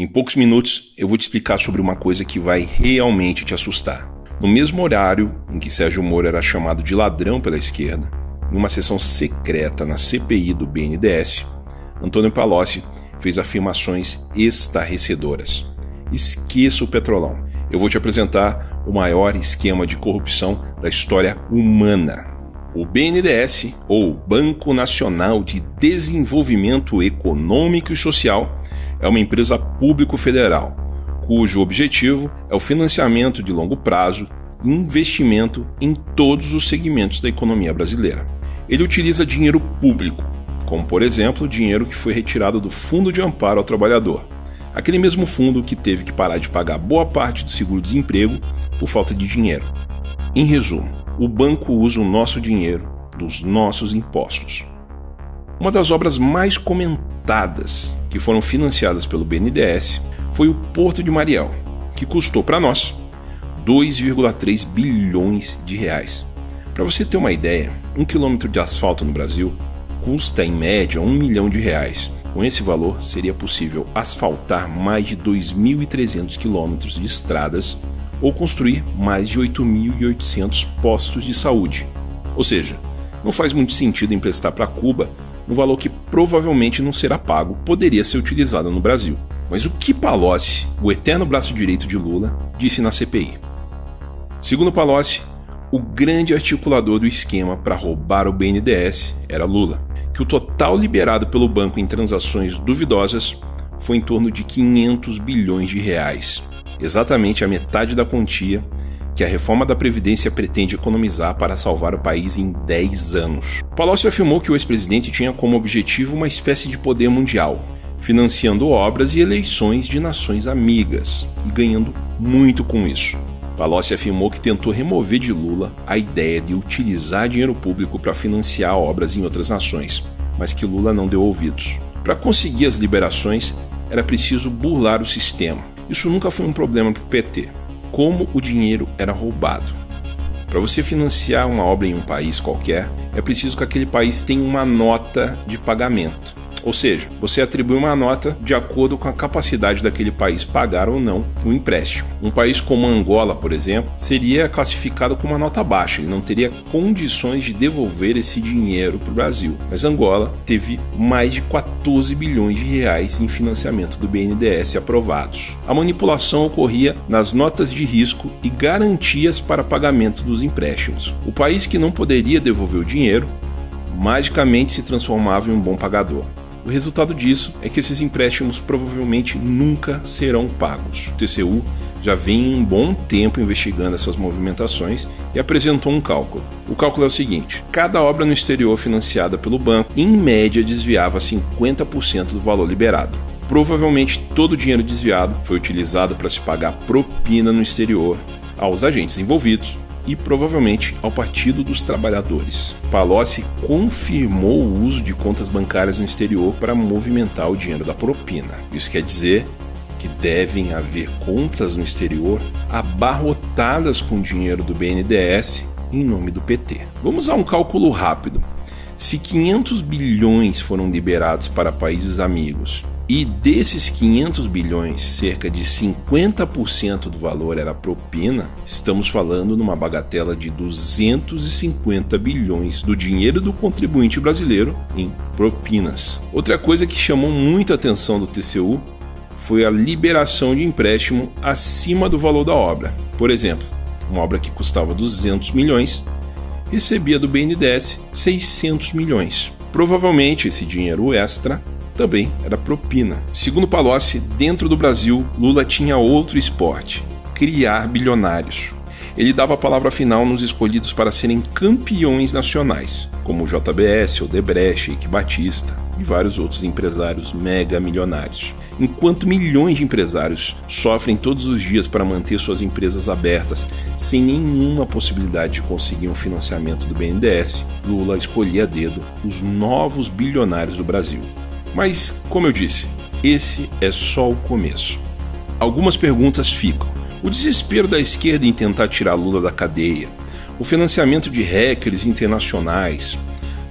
Em poucos minutos eu vou te explicar sobre uma coisa que vai realmente te assustar. No mesmo horário em que Sérgio Moro era chamado de ladrão pela esquerda, em uma sessão secreta na CPI do BNDES, Antônio Palocci fez afirmações estarrecedoras. Esqueça o Petrolão. Eu vou te apresentar o maior esquema de corrupção da história humana. O BNDES, ou Banco Nacional de Desenvolvimento Econômico e Social, é uma empresa público-federal, cujo objetivo é o financiamento de longo prazo e investimento em todos os segmentos da economia brasileira. Ele utiliza dinheiro público, como por exemplo o dinheiro que foi retirado do Fundo de Amparo ao Trabalhador, aquele mesmo fundo que teve que parar de pagar boa parte do seguro-desemprego por falta de dinheiro. Em resumo, o banco usa o nosso dinheiro dos nossos impostos. Uma das obras mais comentadas que foram financiadas pelo BNDES foi o Porto de Mariel, que custou para nós 2,3 bilhões de reais. Para você ter uma ideia, 1 quilômetro de asfalto no Brasil custa em média 1 milhão de reais. Com esse valor, seria possível asfaltar mais de 2.300 quilômetros de estradas ou construir mais de 8.800 postos de saúde. Ou seja, não faz muito sentido emprestar para Cuba um valor que provavelmente não será pago, poderia ser utilizado no Brasil. Mas o que Palocci, o eterno braço direito de Lula, disse na CPI? Segundo Palocci, o grande articulador do esquema para roubar o BNDES era Lula, que o total liberado pelo banco em transações duvidosas foi em torno de 500 bilhões de reais, exatamente a metade da quantia que a reforma da Previdência pretende economizar para salvar o país em 10 anos. Palocci afirmou que o ex-presidente tinha como objetivo uma espécie de poder mundial, financiando obras e eleições de nações amigas e ganhando muito com isso. Palocci afirmou que tentou remover de Lula a ideia de utilizar dinheiro público para financiar obras em outras nações, mas que Lula não deu ouvidos. Para conseguir as liberações, era preciso burlar o sistema. Isso nunca foi um problema para o PT. Como o dinheiro era roubado. Para você financiar uma obra em um país qualquer, é preciso que aquele país tenha uma nota de pagamento. Ou seja, você atribui uma nota de acordo com a capacidade daquele país pagar ou não o empréstimo. Um país como Angola, por exemplo, seria classificado com uma nota baixa, ele não teria condições de devolver esse dinheiro para o Brasil. Mas Angola teve mais de 14 bilhões de reais em financiamento do BNDES aprovados. A manipulação ocorria nas notas de risco e garantias para pagamento dos empréstimos. O país que não poderia devolver o dinheiro, magicamente se transformava em um bom pagador. O resultado disso é que esses empréstimos provavelmente nunca serão pagos. O TCU já vem um bom tempo investigando essas movimentações e apresentou um cálculo. O cálculo é o seguinte: cada obra no exterior financiada pelo banco, em média, desviava 50% do valor liberado. Provavelmente todo o dinheiro desviado foi utilizado para se pagar propina no exterior aos agentes envolvidos e provavelmente ao Partido dos Trabalhadores. Palocci confirmou o uso de contas bancárias no exterior para movimentar o dinheiro da propina. Isso quer dizer que devem haver contas no exterior abarrotadas com dinheiro do BNDES em nome do PT. Vamos a um cálculo rápido. Se 500 bilhões foram liberados para países amigos e desses 500 bilhões, cerca de 50% do valor era propina, estamos falando numa bagatela de 250 bilhões do dinheiro do contribuinte brasileiro em propinas. Outra coisa que chamou muita atenção do TCU foi a liberação de empréstimo acima do valor da obra. Por exemplo, uma obra que custava 200 milhões recebia do BNDES 600 milhões. Provavelmente esse dinheiro extra também era propina. Segundo Palocci, dentro do Brasil, Lula tinha outro esporte: criar bilionários. Ele dava a palavra final nos escolhidos para serem campeões nacionais, como o JBS, Odebrecht, Eike Batista e vários outros empresários mega milionários. Enquanto milhões de empresários sofrem todos os dias para manter suas empresas abertas sem nenhuma possibilidade de conseguir um financiamento do BNDES, Lula escolhia a dedo os novos bilionários do Brasil. Mas, como eu disse, esse é só o começo. Algumas perguntas ficam. O desespero da esquerda em tentar tirar Lula da cadeia, o financiamento de hackers internacionais,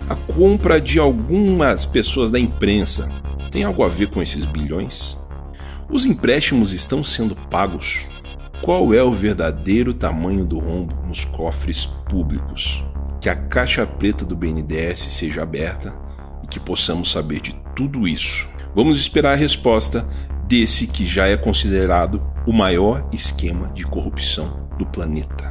a compra de algumas pessoas da imprensa, tem algo a ver com esses bilhões? Os empréstimos estão sendo pagos? Qual é o verdadeiro tamanho do rombo nos cofres públicos? Que a caixa preta do BNDES seja aberta e que possamos saber de tudo isso. Vamos esperar a resposta desse que já é considerado o maior esquema de corrupção do planeta.